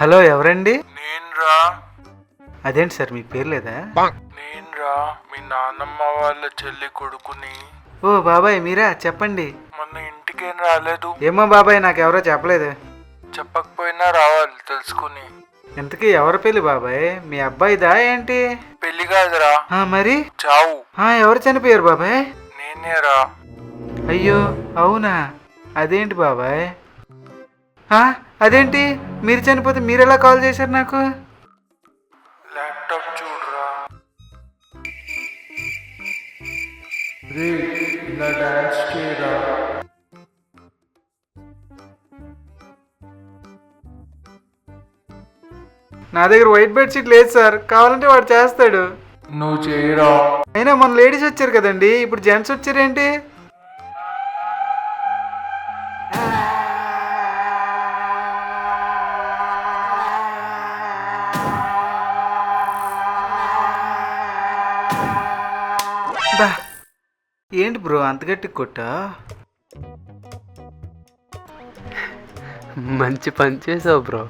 Hello ఎవరండి? నేనురా. అదేంటి సార్ మీకు పేరు లేదా? నేనురా, మీ నాన్నమ్మ వాళ్ళ చెల్లి కొడుకుని. ఓ బాబాయ్ మీరా, చెప్పండి. మొన్న ఇంటికేం రాలేదు. ఏమో బాబాయ్, నాకెవరో చెప్పలేదు. చెప్పకపోయినా రావాలి తెలుసుకుని. ఇంతకీ ఎవరి పెళ్ళి బాబాయ్? మీ అబ్బాయిదా ఏంటి? పెళ్లి కాదురా, మరి చావు. ఎవరు చనిపోయారు బాబాయ్? నేనేరా. అయ్యో అవునా? అదేంటి బాబాయ్? అదేంటి మీరు చనిపోతే మీరెలా కాల్ చేశారు నాకు? ల్యాప్టాప్ చూడరా. రే, ఇలా డాన్స్ చేయరా. నా దగ్గర వైట్ బెడ్షీట్ లేదు సార్, కావాలంటే వాడు చేస్తాడు. నువ్వు చేయరా. అయినా మన లేడీస్ వచ్చారు కదండి, ఇప్పుడు జెంట్స్ వచ్చారేంటి? ఏంటి బ్రో అంత గట్టి కొట్టా? మంచి పని చేసావు బ్రో.